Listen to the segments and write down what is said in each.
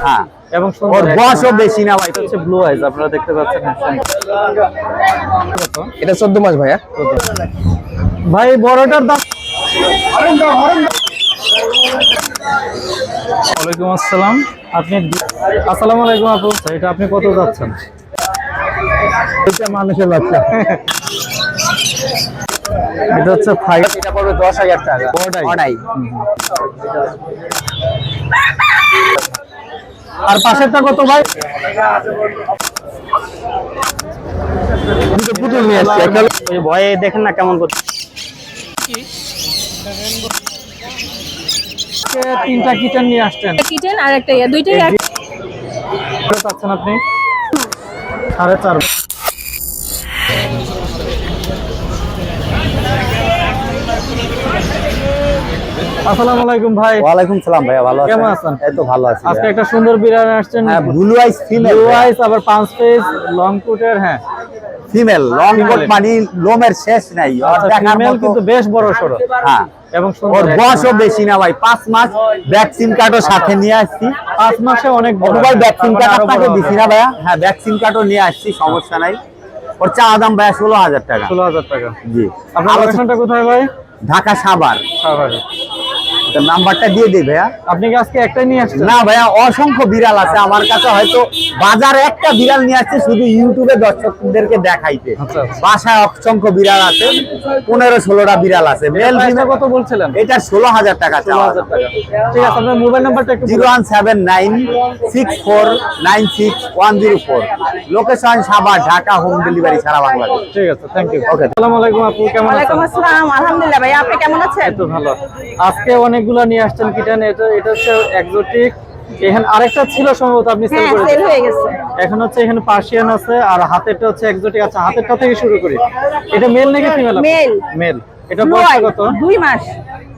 হ্যাঁ এবং ওর বয়সও বেশি না ভাই। এটা হচ্ছে ব্লু আইজ, আপনারা দেখতে পাচ্ছেন। এটা 14 মাস ভাইয়া। ভাই বড়টার দাম। ওয়ালাইকুম আসসালাম। আসসালামু আলাইকুম আপু, এটা আপনি কত যাচ্ছেন? এটা মানুষের বাচ্চা। এটা হচ্ছে 5, এটা পড়বে 10,000 টাকা। অর্ডাই। আর পাশেরটা কত ভাই? দুটো পুতুল নিয়ে আসছি। ওই ভয়ে দেখেন না কেমন করছে। তিনটা কিচেন নিয়ে আসছেন। কিচেন আর একটা দুইটাই কত চাচ্ছেন আপনি? 4.5। আসসালামু আলাইকুম ভাই। ওয়ালাইকুম সালাম ভাইয়া, ভালো আছেন? কেমন আছেন? এই তো ভালো আছি। আজকে একটা সুন্দর বিড়াল আসছেন। হ্যাঁ, ব্লু আইস ফিমেল। ব্লু আইস আবার 5 পেজ লং কোটের। হ্যাঁ ফিমেল লং কোট, মানে লোমের শেষ নাই। আর দেখার ফিমেল মতো কিন্তু বেশ বড় সরো। হ্যাঁ, এবং ওর সুন্দর। বয়সও বেশি না ভাই, 5 মাস। ভ্যাকসিন কার্ডও সাথে নিয়ে আসছি। 5 মাসে অনেক বড়। ভাই ভ্যাকসিন কার্ড আরো আপনাকে বড় দিছি না ভাইয়া? হ্যাঁ, ভ্যাকসিন কার্ডও নিয়ে আসছি, সমস্যা নাই। ওর চা দাম ভাইয়া 16,000 টাকা। 16,000 টাকা। জি। আপনার লোকেশনটা কোথায় ভাই? ঢাকা সাভার। সাভারে। নাম্বারটা দিয়ে দিই ভাইয়া। আপনি কি আজকে একটাই নিয়ে আসছেন? না ভাইয়া, অসংখ্য বিড়াল আছে আমার কাছে। হয়তো বাজারে একটা বিড়াল নিয়ে আসছে শুধু ইউটিউবে দর্শকদেরকে দেখাইতে। আচ্ছা। বাসায় অসংখ্য বিড়াল আছে, 15-16টা বিড়াল আছে। Male female. কত বলছিলেন? এটা 16,000 টাকা। 16,000 টাকা। ঠিক আছে, আপনার মোবাইল নাম্বারটা একটু 01796496104। Location Savar, Dhaka, home delivery সারা বাংলাদেশ। ঠিক আছে, থ্যাংক ইউ। ওকে। আসসালামু আলাইকুম আপু, কেমন আছেন? ওয়ালাইকুম আসসালাম, আলহামদুলিল্লাহ ভাই, আপনি কেমন আছেন? এই তো ভালো। আজকে অনেকগুলা নিয়ে আসছেন কিটেন। এটা হচ্ছে এক্সোটিক। এখানে আরেকটা ছিল সম্ভবত আপনি সেল হ্যাঁ, করে সেল দিয়েছেন। হয়ে গেছে। এখন হচ্ছে এখানে পার্সিয়ান আছে আর হাতেরটা হচ্ছে এক্সোটিক। আচ্ছা, হাতেরটা থেকে শুরু করি। এটা মেল নাকি ফিমেল? মেল। মেল। এটা ব্লু বয়স আই, কত? 2 মাস।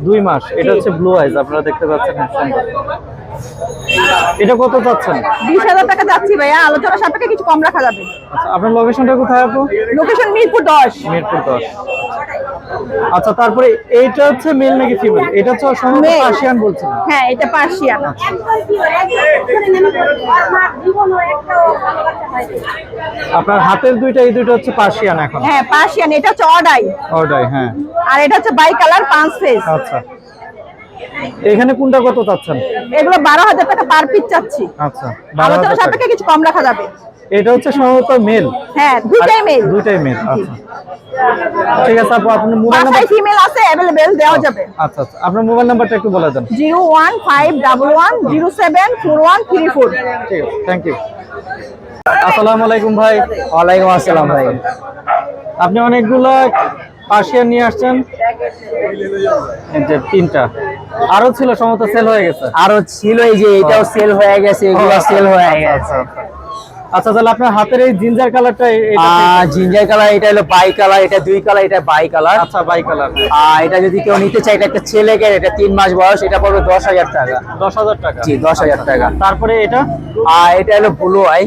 2 মাস। এটা হচ্ছে ব্লু আইজ, আপনারা দেখতে পাচ্ছেন। সুন্দর। এটা কত চাচ্ছেন? 20,000 টাকা যাচ্ছি ভাইয়া, আলোচনা সাপেক্ষে কিছু কম রাখা যাবে। আচ্ছা, আপনার লোকেশনটা কোথায় আপু? লোকেশন মিরপুর 10। মিরপুর 10। আচ্ছা, তারপরে এইটা হচ্ছে মেল নাকি ফিমেল? এটা হচ্ছে সম্ভবত Male। পার্সিয়ান বলছেন। হ্যাঁ, এটা পার্সিয়ান। আপনার হাতের দুইটা, এই দুইটা হচ্ছে পার্সিয়ান এখন। হ্যাঁ, পার্সিয়ান। এটা হচ্ছে অর্ডাই। ওটাই, হ্যাঁ। আর এটা হচ্ছে বাই কালার 5 ফেজ। আচ্ছা, এখানে কোনটা কত চাচ্ছেন? এগুলো 12,000 টাকা পার পিস চাচ্ছি। আচ্ছা, আলোচনা 12,000 টাকা। সাপেক্ষে কিছু কম রাখা যাবে। এটা হচ্ছে সম্ভবত মেল। হ্যাঁ, দুইটাই মেল। দুইটাই মেল। আচ্ছা, ঠিক আছে আপু, আপনার মোবাইল বাসায় নাম্বার। ফিমেল আছে, अवेलेबल দেওয়া যাবে। আচ্ছা আচ্ছা, আপনার মোবাইল নাম্বারটা একটু বলে দেন। 01511074134। ঠিক আছে, থ্যাংক ইউ। আসসালামু আলাইকুম ভাই। ওয়ালাইকুম আসসালাম ভাই। আপনি অনেকগুলো পার্সিয়ান নিয়ে আসছেন। এই যে 3টা আরো ছিল, সম্ভবত সেল হয়ে গেছে। আরো ছিল, এই যে এটাও সেল হয়ে গেছে, এগুলো সেল হয়ে গেছে। আচ্ছা, তাহলে আপনার হাতের এই জিঞ্জার কালারটা, জিঞ্জার কালার, এটা হলো বাই কালার। এটা 2 কালার, এটা বাই কালার। আচ্ছা, বাই কালার। এটা যদি কেউ নিতে চায়, এটা একটা ছেলে ক্যাট, এটা 3 মাস বয়স। এটা পড়বে 10,000 টাকা। 10,000 টাকা। জি, 10,000 টাকা। তারপরে এটা এটা হলো ব্লু আই।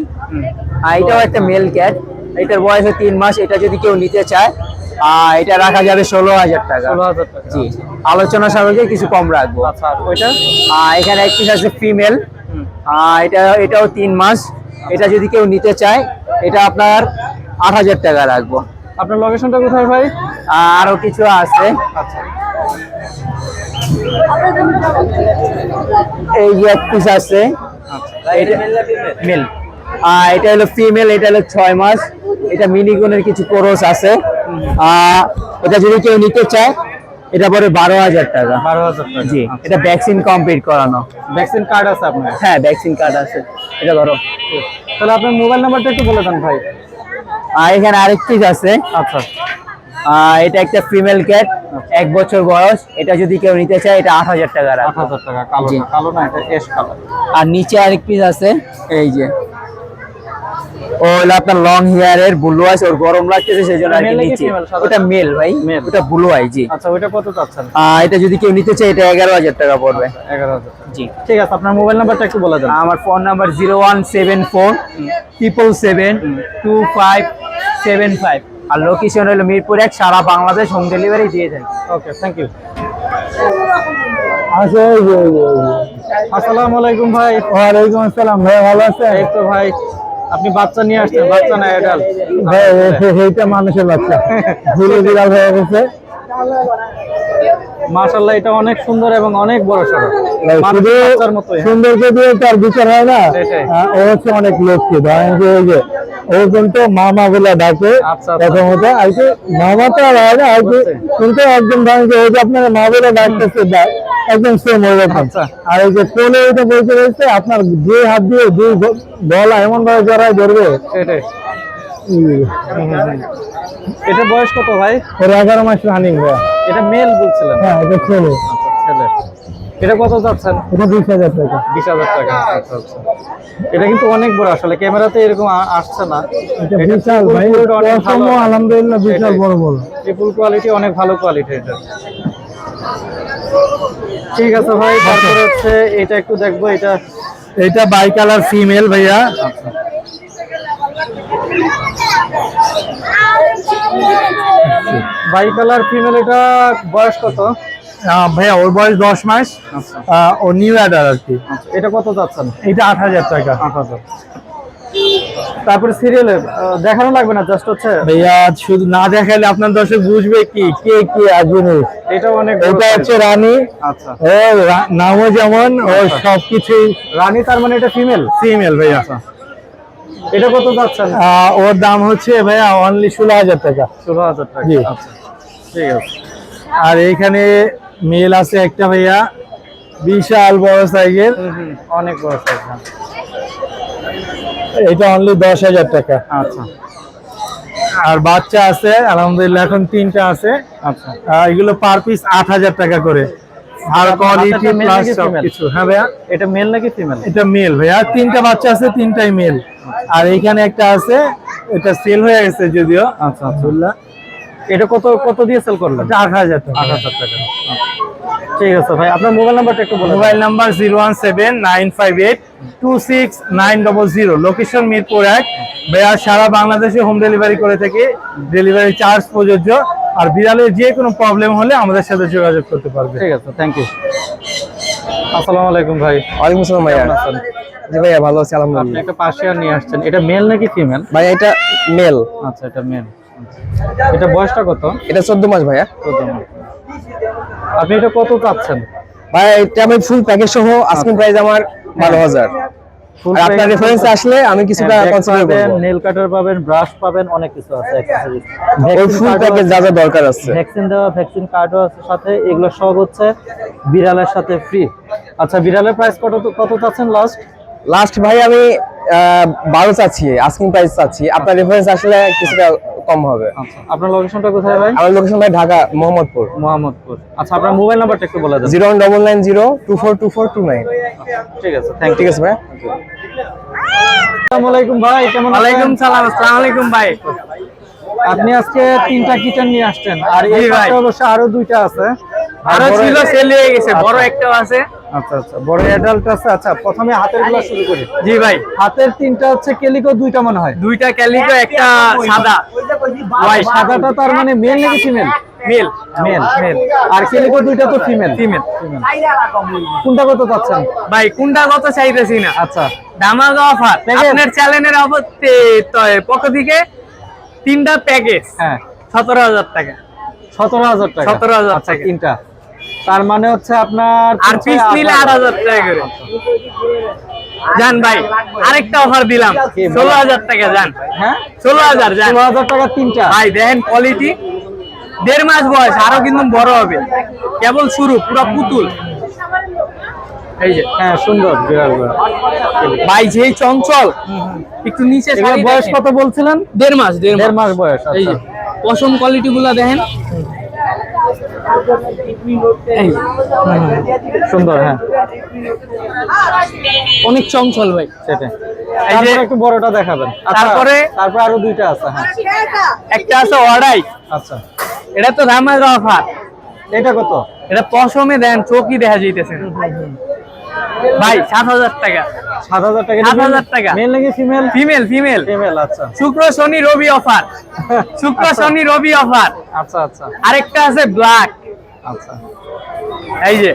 এটাও একটা মেল ক্যাট, এটার বয়স 3 মাস। এটা যদি কেউ নিতে চায়, এটা রাখা যাবে 16,000 টাকা। 16,000 টাকা। জি, আলোচনা সাপেক্ষে কিছু কম রাখবো। আচ্ছা, আর ওইটা? এখানে এক পিস আছে ফিমেল। এটাও 3 মাস। এটা যদি কেউ নিতে চায়, এটা আপনার 8,000 টাকা রাখবো। আপনার লোকেশনটা কোথায় ভাই? আরো কিছু আছে। আচ্ছা, এই যে এক পিস আছে। এটা মেল। এটা হলো ফিমেল, এটা হলো 6 মাস। এটা মিনিগুনের কিছু কোরস আছে। এটা যদি কেউ নিতে চায়, এটা পরে 12,000 টাকা। 12,000 টাকা। জি, এটা ভ্যাকসিন কমপ্লিট করানো। ভ্যাকসিন কার্ড আছে আপনার? হ্যাঁ, ভ্যাকসিন কার্ড আছে। এটা ধরো। তাহলে আপনার মোবাইল নাম্বারটা একটু বলে দেন ভাই। এখানে আরেক পিস আছে। আচ্ছা, এটা একটা ফিমেল ক্যাট, 1 বছর বয়স। এটা যদি কেউ নিতে চায়, এটা 8,000 টাকা রাখবো। 8,000 টাকা। কালো জি। না, কালো না, এটা এশ কালার। আর নিচে আরেক পিস আছে, এই যে ও হলো আপনার লং হেয়ারের ব্লু আইস। ওর গরম লাগতেছে সেজন্য আর কি Male নাকি নিচে। female? সাদা? ওটা মেল ভাই, Male। ওটা ব্লু আই। জি। আচ্ছা, ওইটা কত চাচ্ছেন? এটা যদি কেউ নিতে চায়, এটা 11,000 টাকা পড়বে। 11,000। জি। ঠিক আছে, আপনার মোবাইল নাম্বারটা একটু বলে দেন। আমার ফোন নাম্বার 01747772575। আর লোকেশন হলো মিরপুর 1, সারা বাংলাদেশ হোম ডেলিভারি দিয়ে থাকি। ওকে, থ্যাংক ইউ। আসসালামু আলাইকুম ভাই। ওয়ালাইকুম আসসালাম ভাই, ভালো আছেন? এই তো ভাই, আপনি বাচ্চা নিয়ে আসছেন, বাচ্চা না অ্যাডাল্ট? ভাই এইটা মানুষের বাচ্চা, ভুলে বিড়াল হয়ে গেছে। মাশাআল্লাহ, এটা অনেক সুন্দর এবং অনেক বড় সড়ো, শুধু বাচ্চার মতোই। সৌন্দর্য দিয়ে তার বিচার হয় না, সেটাই। ও হচ্ছে অনেক লক্ষ্মী। ধরেন যে ওই যে ও কিন্তু মামা বলে ডাকে আচ্ছা, আচ্ছা। প্রথমত, আর কি মামা তো আর হয় না আর কি, কিন্তু একদম ধরেন যে ওই যে আপনার মা বলে ডাকতেছে একদম সেম ওই রকম। আচ্ছা। আর এই যে কোলে এটা বলতে রয়েছে আপনার দুই হাত দিয়ে দুই গলা এমন ভাবে জড়ায় ধরবে। সেটাই। এটা বয়স কত ভাই? ওর 11 মাস রানিং ভাইয়া। এটা মেল বলছিলেন? হ্যাঁ, এটা ছেলে। ছেলে। এটা কত যাচ্ছেন? এটা 20,000 টাকা। 20,000 টাকা। আচ্ছা আচ্ছা। এটা কিন্তু অনেক বড়, আসলে ক্যামেরাতে এরকম আসছে না। এটা বিশাল ভাই, পশম আলহামদুলিল্লাহ বিশাল বড় বড়। ট্রিপল কোয়ালিটি, অনেক ভালো কোয়ালিটি এটা। ঠিক আছে ভাই, তারপরে হচ্ছে এটা একটু দেখবো। এটা বাই কালার ফিমেল ভাইয়া। বাই কালার ফিমেল, এটা বয়স কত? ভাইয়া ওর বয়স 10 মাস। ও নিউ অ্যাডার আর কি। এটা কত যাচ্ছেন? এটা 8,000 টাকা। 8,000। তারপরে সিরিয়ালে দেখানো লাগবে না, জাস্ট হচ্ছে ভাইয়া শুধু না দেখালে আপনার দর্শক বুঝবে কি কে কি আসবে। এটা অনেক বড় এটা হচ্ছে size। রানী। আচ্ছা। ও নামও যেমন, ও সবকিছুই রানী, তার মানে এটা ফিমেল? ফিমেল ভাইয়া। এটা কত যাচ্ছেন? ওর দাম হচ্ছে ভাইয়া অনলি 16,000 টাকা। 16,000 টাকা। জি। আচ্ছা, ঠিক আছে। আর এইখানে মেল আছে একটা ভাইয়া, বিশাল বড় সাইজের। অনেক বড় সাইজ। এটা অনলি 10,000 টাকা। আচ্ছা আর বাচ্চা আছে আলহামদুলিল্লাহ, এখন 3টা আছে। আচ্ছা। এগুলো পার পিস 8,000 টাকা করে। আর কোয়ালিটি বাচ্চাটা male প্লাস নাকি female? সবকিছু। হ্যাঁ ভাইয়া, এটা মেল নাকি ফিমেল? এটা মেল ভাইয়া। 3টা বাচ্চা আছে, 3টাই মেল। আর এইখানে একটা আছে, এটা সেল হয়ে গেছে যদিও। আচ্ছা আলহামদুলিল্লাহ। এটা কত কত দিয়ে সেল করলেন? এটা 8,000 টাকা। 8,000 টাকা। ঠিক আছে ভাই, আপনার মোবাইল নাম্বারটা একটু বলুন। Mobile number 017-958-26900। লোকেশন মিরপুর 1 ভাইয়া। সারা বাংলাদেশে হোম ডেলিভারি করে থাকি, ডেলিভারি চার্জ প্রযোজ্য। আর বিড়ালের যে কোনো প্রবলেম হলে আমাদের সাথে যোগাযোগ করতে পারবে। ঠিক আছে, থ্যাংক ইউ। আসসালামু আলাইকুম ভাই। ওয়ালাইকুম আসসালাম ভাইয়া। কেমন আছেন? জি ভাইয়া, ভালো আছি আপনি আলহামদুলিল্লাহ। একটা পার্সিয়ান নিয়ে আসছেন, এটা মেল নাকি ফিমেল? ভাইয়া এটা মেল। আচ্ছা, এটা মেল। এটা বয়সটা কত? এটা 14 মাস ভাইয়া। 14 মাস। আপনি এটা কত চাচ্ছেন? ভাইয়া এটা আমি ফুল প্যাকেজ সহ আস্কিং প্রাইস আমার 12,000। ফুল আর আপনার রেফারেন্সে আসলে আমি কিছুটা কনসিডার পাবেন, করব। নেল কাটার পাবেন, ব্রাশ পাবেন, অনেক কিছু আছে অ্যাকসেসরিজ। ওই ফুল প্যাকেজ যা যা দরকার আছে। ভ্যাকসিন দেওয়া, ভ্যাকসিন কার্ডও আছে সাথে। এগুলো সব হচ্ছে বিড়ালের সাথে ফ্রি। আচ্ছা, বিড়ালের প্রাইস কত চাচ্ছেন লাস্ট? লাস্ট ভাই আমি 12 চাচ্ছি, আস্কিং প্রাইস চাচ্ছি। আপনার রেফারেন্স আসলে কিছুটা কম হবে। আচ্ছা, আপনার লোকেশনটা কোথায় ভাই? আমার লোকেশন ভাই ঢাকা মোহাম্মদপুর। মোহাম্মদপুর। আচ্ছা, আপনার মোবাইল নাম্বারটা একটু বলে দেন। 01990242429। ঠিক আছে, থ্যাংক ঠিক আছে ভাই। আসসালামু আলাইকুম ভাই, কেমন আছেন? ওয়ালাইকুম সালাম। আসসালামু আলাইকুম ভাই। আপনি আজকে 3টা কিচেন নিয়ে আসছেন, আর এই জি ভাই। পাশে অবশ্য আরো 2টা আছে। আরো বড়- ছিল, সেল হয়ে গেছে। বড় একটাও আছে। আচ্ছা আচ্ছা, বড় অ্যাডাল্ট আছে। আচ্ছা, প্রথমে হাতের গুলো শুরু করি। জি ভাই, হাতের 3টা হচ্ছে কেলিকো, 2টা মনে হয়। 2টা ক্যালিকো, একটা সাদা। ভাই, সাদাটা তার মানে মেল নাকি ফিমেল? মেল। মেল। আর কেলিকো 2টা তো ফিমেল। ফিমেল। কোনটা কত পাচ্ছেন? ভাই কোনটা কত চাইতেছি না, আচ্ছা, ধামাকা অফার। আপনার চ্যানেলের পক্ষ থেকে 3টা প্যাকেজ হ্যাঁ, 17,000 টাকা। 17,000 টাকা। 17,000 আচ্ছা, টাকা। 3টা। তার মানে হচ্ছে আপনার আর পিস নিলে 8,000 টাকা করে। জান ভাই, আরেকটা অফার দিলাম, 16,000 টাকা। জান, হ্যাঁ, 16,000। জান 16,000 টাকা 3টা। ভাই, দেখেন কোয়ালিটি। 1.5 মাস বয়স, আরো কিন্তু বড় হবে। কেবল শুরু, পুরো পুতুল। এই যে হ্যাঁ, সুন্দর বিড়ালগুলো। ভাই, যেই চঞ্চল, একটু নিচে এগুলোর সারি বয়স দেখেন। কত বলছিলেন? 1.5 মাস। 1.5 মাস বয়স। এই যে আচ্ছা, পশম কোয়ালিটি গুলা দেখেন। এই যে, সুন্দর। হ্যাঁ, অনেক চঞ্চল ভাই। সেটাই। এই যে তারপরে একটু বড়টা দেখাবেন। আচ্ছা, তারপরে- তারপরে আরো 2টা আছে। হ্যাঁ, একটা আছে অর্ডাই। আচ্ছা। এটা তো ধামাকা অফার। এটা কত? এটা পশমে দেন, চোখই দেখা যাইতেছে না। ভাই 7,000 টাকা। 7,000 টাকা। 7,000 টাকা। মেল নাকি ফিমেল? ফিমেল। ফিমেল। ফিমেল। আচ্ছা শুক্র শনি রবি অফার। শুক্র শনি রবি অফার। আচ্ছা আচ্ছা আরেকটা আছে ব্ল্যাক। আচ্ছা। এই যে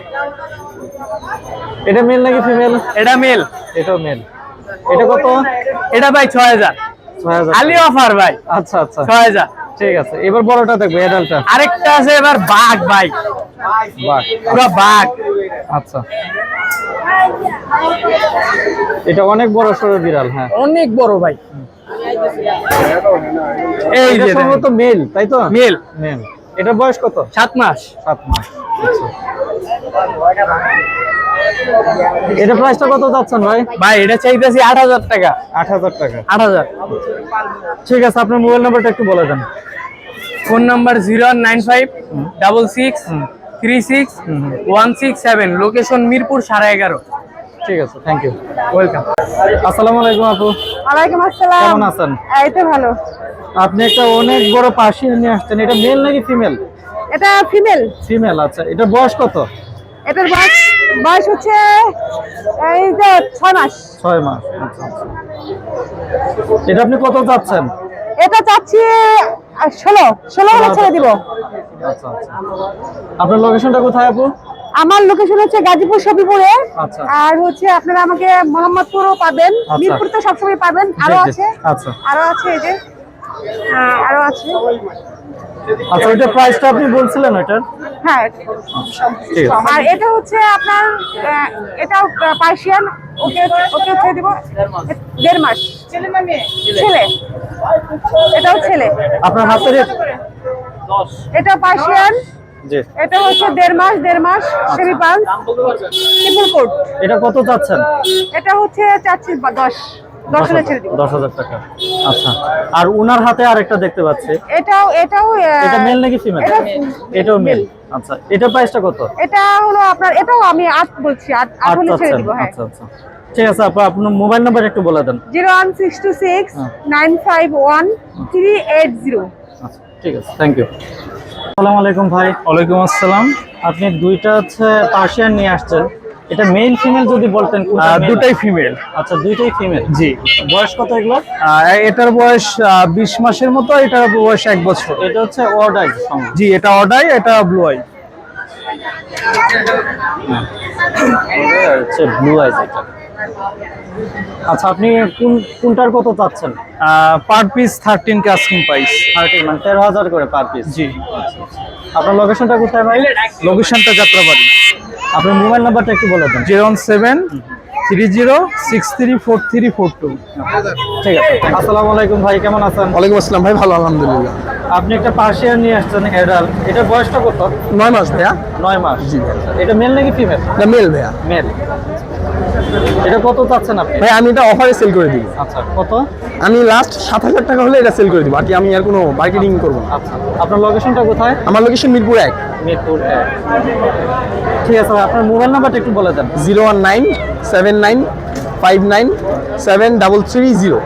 এটা মেল নাকি ফিমেল? এটা মেল। এটাও মেল। এটা কত? এটা ভাই 6000। 6000 খালি অফার ভাই। আচ্ছা আচ্ছা 6000। ঠিক আছে, এবার বড়টা দেখবো, অ্যাডাল্টটা। আরেকটা আছে এবার বাঘ ভাই, বাহ, পুরো বাঘ। আচ্ছা এটা অনেক বড় সড়ো বিড়াল। হ্যাঁ অনেক বড় ভাই। এই এটা যে সম্ভবত মেল, তাই তো? মেল। মেল। এটা বয়স কত? 7 মাস। 7 মাস। আচ্ছা। এটা প্রাইসটা কত যাচ্ছেন ভাই? ভাই এটা চাইতেছি 8000 টাকা। 8000 টাকা। 8000। ঠিক আছে, আপনার মোবাইল নাম্বারটা একটু বলে দেন। Phone number 019566361667, location Mirpur 11.5। ঠিক আছে, থ্যাংক ইউ। ওয়েলকাম। আসসালামু আলাইকুম আপু, ওয়ালাইকুম আসসালাম। কেমন আছেন? এই তো ভালো। আপনি একটা অনেক বড় পার্সিয়ান নিয়ে আসছেন, এটা মেল নাকি ফিমেল? এটা ফিমেল। ফিমেল। আচ্ছা, এটা বয়স কত? এটার বয়স হচ্ছে এই যে 6 মাস। 6 মাস। আচ্ছা আচ্ছা। এটা আপনি কত চাচ্ছেন? এটা চাচ্ছি 16 হলে ছেড়ে দিব। আচ্ছা আচ্ছা। আপনার লোকেশনটা কোথায় আপু? আমার লোকেশন হচ্ছে গাজীপুর শফিপুরে। আচ্ছা। আর হচ্ছে আপনারা আমাকে মোহাম্মদপুরও পাবেন, আচ্ছা। মিরপুর তো সবসময় পাবেন। আরো জি, জি। আছে, আচ্ছা আরো আছে, এই যে আরো আছে। আচ্ছা, ওইটা প্রাইসটা আপনি বলছিলেন ওইটার? হ্যাঁ, ঠিক আছে। আর এটা হচ্ছে আপনার এটাও পার্সিয়ান। ওকে ওকে ছেড়ে দিব 1.5 মাস। ছেলে। এটাও ছেলে। আপনার হাতের এটা পার্সিয়ান। জি। এটা হচ্ছে 1.5 মাস সেমি পাঁচ ট্রিপল কোট। এটা কত চাচ্ছেন? এটা হচ্ছে চাচ্ছি 10 হলে ছেড়ে দিব। 10,000 টাকা। আচ্ছা, আর উনার হাতে আরেকটা দেখতে পাচ্ছি, এটাও এটা মেল নাকি ফিমেল? এটাও মেল। আচ্ছা, এটা প্রাইসটা কত? এটা হলো আপনার, এটাও আমি 8 বলছি, 8 হলে ছেড়ে দিব। হ্যাঁ, আচ্ছা আচ্ছা, ঠিক আছে আপু, আপনার মোবাইল নাম্বার একটু বলে দেন। 01626951380। আচ্ছা, ঠিক আছে, থ্যাংক ইউ। আসসালামু আলাইকুম ভাই। ওয়ালাইকুম আসসালাম। আপনি দুইটা হচ্ছে পার্সিয়ান নিয়ে আসছেন, এটা মেল ফিমেল যদি বলতেন। দুটাই ফিমেল। আচ্ছা, দুইটাই ফিমেল। জি। বয়স কত এগুলো? এটার বয়স 20 মাসের মতো, এটার বয়স 1 বছর। এটা হচ্ছে অর্ডার। জি, এটা অডাই, এটা ব্লু আই। হচ্ছে ব্লু আইস এটা। আচ্ছা, আপনি কোনটার কত চাচ্ছেন? পার পিস 13 কে আস্কিং প্রাইস। 13 মানে 13,000 করে পার পিস। জি। আপনার লোকেশনটা কোথায় ভাই? লোকেশনটা যাত্রাবাড়ি। আপনার মোবাইল নাম্বারটা একটু বলে দেন। 01730634342। ঠিক আছে। আসসালামু আলাইকুম ভাই, কেমন আছেন? ওয়ালাইকুম আসসালাম ভাই, ভালো আলহামদুলিল্লাহ। আপনি একটা পার্সিয়ান নিয়ে আসছেন অ্যাডাল্ট, এটা বয়সটা কত? 9 মাস ভাইয়া। 9 মাস। জি। এটা মেল নাকি ফিমেল? এটা মেল ভাইয়া। মেল। এটা কত চাচ্ছেন আপনি? ভাই আমি এটা অফারে সেল করে দিব। আচ্ছা, কত? আমি লাস্ট 7,000 টাকা হলে এটা সেল করে দিব, বাকি আমি আর কোনো মার্কেটিং করব না। আচ্ছা, আপনার লোকেশনটা কোথায়? আমার লোকেশন মিরপুর 1। মিরপুর 1। ঠিক আছে, আপনার মোবাইল নাম্বারটা একটু বলে দেন। 01979597330।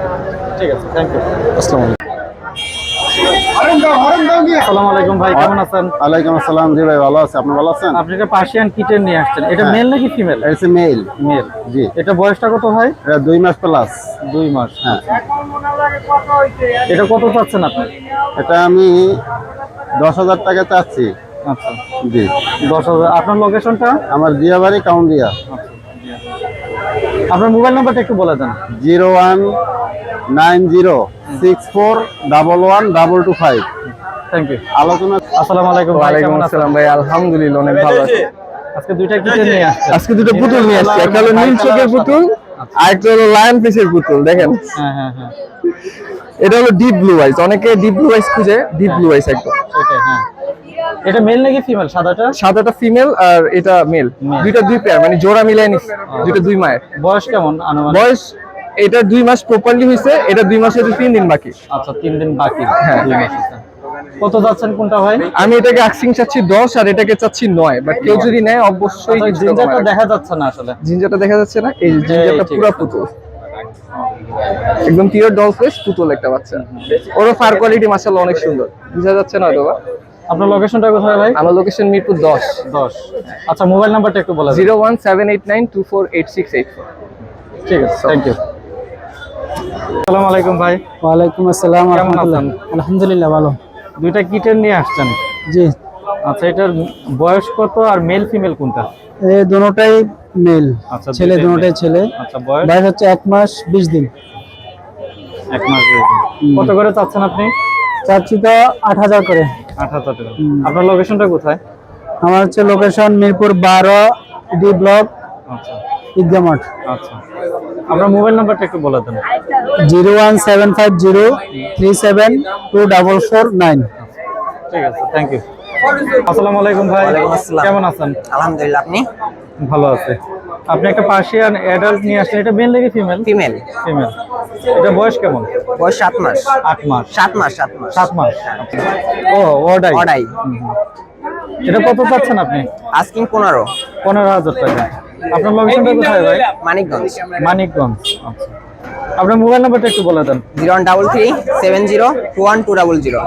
ঠিক আছে, থ্যাংক ইউ। আসসালামু আলাইকুম। আসসালামু আলাইকুম ভাই, কেমন আছেন? ওয়ালাইকুম আসসালাম। জি ভাই, ভালো আছে, আপনি ভালো আছেন? আপনি একটা পার্সিয়ান কিটেন নিয়ে আসছেন, এটা হ্যাঁ। মেল নাকি ফিমেল? এটা মেল। মেল। জি। এটা বয়সটা কত ভাই? এটা 2 মাস প্লাস। 2 মাস। হ্যাঁ। এটা কত চাচ্ছেন আপনি? এটা আমি 10,000 টাকা চাচ্ছি। আচ্ছা, জি। 10,000। আপনার লোকেশনটা? আমার দিয়াবাড়ি কাউন্দিয়া। আপনার মোবাইল নাম্বারটা একটু বলে দেন। 019064112225। Thank you. আলোচনা। আসসালামু আলাইকুম ভাই, ওয়ালাইকুম কেমন আছেন? আসসালাম ভাই, আলহামদুলিল্লাহ অনেক ভালো আছি। আজকে দুইটা কিটেন নিয়ে আসছেন। আজকে দুটো পুতুল নিয়ে আসছি, একটা হলো নীল চোখের পুতুল আর একটা হলো লায়ন ফেসের পুতুল। দেখেন, হ্যাঁ হ্যাঁ হ্যাঁ, এটা হলো ডিপ ব্লু আইস, অনেকে ডিপ ব্লু আইস খুঁজে, ডিপ ব্লু আইস একদম। সেটাই। হ্যাঁ, এটা মেল নাকি ফিমেল সাদাটা? সাদাটা ফিমেল আর এটা মেল, Male। দুইটা 2 পেয়ার, মানে জোড়া মিলাই নিছি, দুইটা 2 মায়ের। বয়স কেমন আনুমানিক? বয়স এটা 2 মাস প্রপারলি হইছে, এটা 2 মাসের 3 দিন বাকি। আচ্ছা, 3 দিন বাকি। হ্যাঁ। 2 মাস আছে। কত যাচ্ছেন কোনটা ভাই? আমি এটাকে আক্সিং চাচ্ছি 10 আর এটাকে চাচ্ছি 9, বাট কেউ যদি নেয় অবশ্যই আচ্ছা, কিছু জিঞ্জারটা কমায়। দেখা যাচ্ছে না আসলে। জিঞ্জারটা দেখা যাচ্ছে না, এই যে জিঞ্জারটা ঠিক পুরো আছে। পুতুল, একদম পিওর ডল ফেস পুতুল একটা বাচ্চা। ওরও ফার কোয়ালিটি মাশাআল্লাহ অনেক সুন্দর, বুঝা যাচ্ছে না হয়তো বা। আপনার লোকেশনটা কোথায় ভাই? আমার লোকেশন মিরপুর 10। 10। আচ্ছা, মোবাইল নাম্বারটা একটু বলে দেন। 01789248684। ঠিক আছে, থ্যাংক ইউ। আসসালামু আলাইকুম ভাই, ওয়ালাইকুম আসসালাম কেমন রাহমাতুল্লাহ। আছেন? আলহামদুলিল্লাহ ভালো। দুইটা কিটেন নিয়ে আসছেন। জি, আচ্ছা, এটার বয়স কত আর মেল ফিমেল কোনটা? এই দুটোটাই মেল, আচ্ছা, ছেলে দুইটাই দুটোটাই male। ছেলে। আচ্ছা, বয়স বয়স হচ্ছে 1 মাস 20 দিন। 1 মাস 20 দিন। কত করে চাচ্ছেন আপনি? চাচ্ছি তো 8,000 করে। 8,000 টাকা। আপনার লোকেশনটা কোথায়? আমার হচ্ছে লোকেশন মিরপুর 12 ডি ব্লক, আচ্ছা ঈদগাহ মাঠ। আচ্ছা, আপনার মোবাইল নাম্বারটা একটু বলে দেন। 01750372449। ঠিক আছে, থ্যাংক ইউ। আসসালামু আলাইকুম ভাই। কেমন আছেন? আলহামদুলিল্লাহ, আপনি? ভালো আছে। আপনি একটা পার্সিয়ান অ্যাডাল্ট নিয়ে আসছেন, এটা মেল নাকি ফিমেল? ফিমেল। ফিমেল। এটা বয়স কেমন? বয়স 7 মাস। 8 মাস। 7 মাস। 7 মাস। ও ওডাই। অডাই। এটা কত চাচ্ছেন আপনি? আস্কিং 15। 15,000 টাকা। আপনার লোকেশনটা কোথায় ভাই? মানিকগঞ্জ। মানিকগঞ্জ। আচ্ছা, আপনার মোবাইল নাম্বারটা একটু বলে দেন। 013370212000।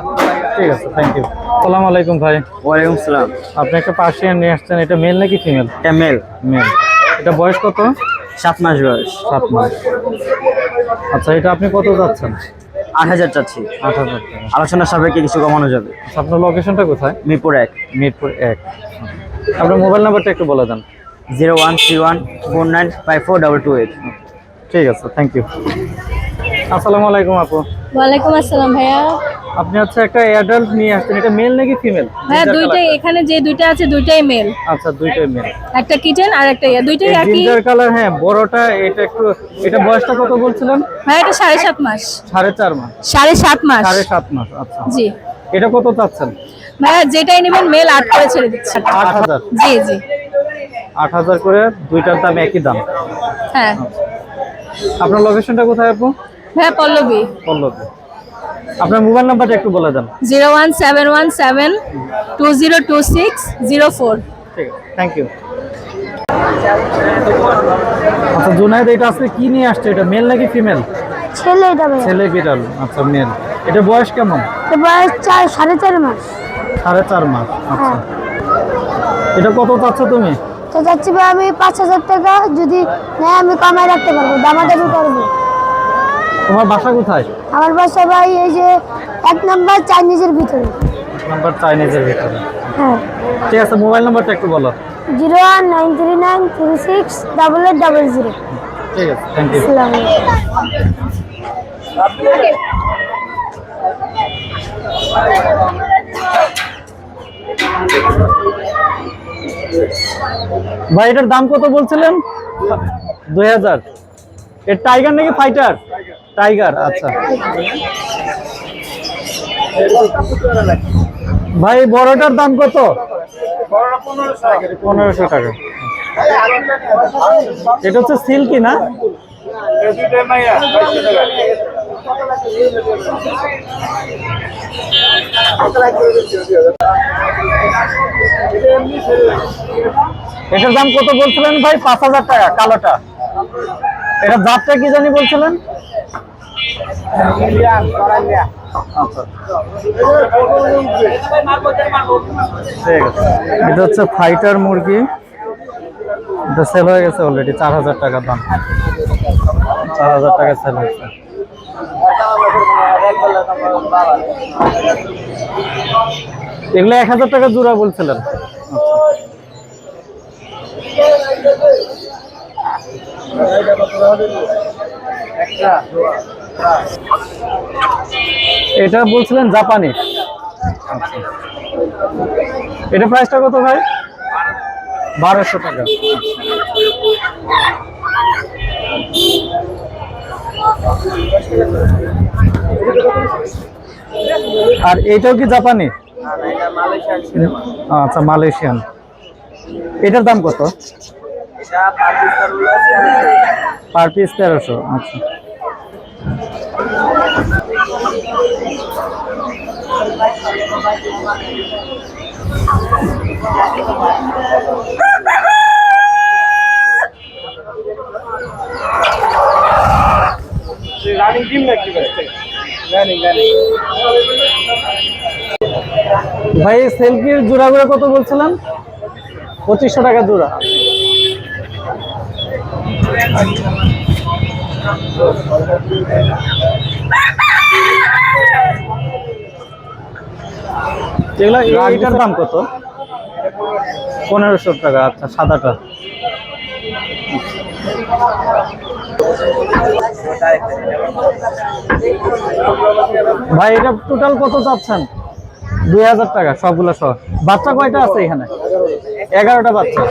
ঠিক আছে, থ্যাংক ইউ। আসসালামু আলাইকুম ভাই। ওয়ালাইকুম সালাম। আপনি একটা পার্সিয়ান নিয়ে আসছেন, এটা মেল নাকি ফিমেল? মেল। মেল। এটা বয়স কত? 7 মাস বয়স। 7 মাস। আচ্ছা, এটা আপনি কত যাচ্ছেন? 8,000 চাচ্ছি। 8,000 টাকা। আলোচনার সাপেক্ষে কিছু কমানো যাবে। আচ্ছা, আপনার লোকেশনটা কোথায়? মিরপুর 1। মিরপুর 1। আপনার মোবাইল নাম্বারটা একটু বলে দেন। 0131495428। ঠিক আছে, থ্যাংক ইউ। আসসালামু আলাইকুম আপু। ওয়ালাইকুম আসসালাম ভাইয়া। আপনি হচ্ছে একটা অ্যাডাল্ট নিয়ে আসছেন, এটা মেল নাকি ফিমেল? ভাইয়া দুইটাই, এখানে যে দুইটা আছে দুইটাই মেল। আচ্ছা, দুইটাই মেল। একটা কিটেন আর একটা দুইটাই একই। জিঞ্জার কালার, হ্যাঁ বড়টা। এটা একটু, এটা বয়সটা কত বলছিলেন? ভাইয়া এটা 7.5 মাস। 4.5 মাস। 7.5 মাস। 7.5 মাস। আচ্ছা, জি এটা কত চাচ্ছেন? ভাইয়া যেটাই নেবেন মেল 8 করে ছেড়ে দিচ্ছি। 8,000। জি জি 8,000 করে, দুইটার দাম একই দাম। হ্যাঁ। আপনার লোকেশনটা কোথায় আপু? ভাইয়া পল্লবী। পল্লবী। আপনার মোবাইল নাম্বারটা একটু বলে দেন। 01717202604। ঠিক আছে, থ্যাংক ইউ। আচ্ছা জুনায়েদ, এটা আজকে কি নিয়ে আসছে? এটা মেল নাকি ফিমেল? ছেলে এটা ভাইয়া। ছেলে বিড়াল। আচ্ছা, মেল। এটা বয়স কেমন? এর বয়স 4.5 মাস। 4.5 মাস। আচ্ছা, এটা কত চাচ্ছ তুমি? তো যাচ্ছি ভাই আমি 5,000 টাকা, যদি নেয় আমি কমায় রাখতে পারবো, দামাদামি করবো। তোমার বাসা কোথায়? আমার বাসা ভাই এই যে 1 নম্বর চাইনিজের ভিতরে। নাম্বার চাইনিজের ভিতরে। হ্যাঁ। ঠিক আছে, মোবাইল নাম্বারটা একটু বলো। 01939368800। ঠিক আছে, থ্যাংক ইউ। আসসালামু আলাইকুম। ভাই এটার দাম কত বলছিলেন? 2,000। এর টাইগার নাকি ফাইটার? টাইগার। আচ্ছা ভাই, বড়টার দাম কত? 1500 টাকা। এটা হচ্ছে সিল্কি না? এটার দাম কত বলছিলেন ভাই? 5,000 টাকা। কালোটা, এটা জাতটা কি জানি বলছিলেন? এটা হচ্ছে ফাইটার মুরগি। এটা সেল হয়ে গেছে অলরেডি। 4,000 টাকার দাম। 4,000 টাকা সেল হয়েছে। এগুলো 1,000 টাকা জোড়া বলছিলেন। এটা বলছিলেন জাপানি। এটা প্রাইসটা কত ভাই? 1200 টাকা। আর এটাও কি জাপানি? আচ্ছা, মালয়েশিয়ান। এটার দাম কত? Per piece 1300। আচ্ছা, ভাই সেলফির জোড়া করে কত বলছিলেন? 2500 টাকা জোড়া। এগুলা, এইটার দাম কত? 1500 টাকা। আচ্ছা, সাদাটা। ভাই এটা টোটাল কত চাচ্ছেন? 2000 টাকা সবগুলো সহ। বাচ্চা কয়টা আছে এখানে? 11টা বাচ্চা।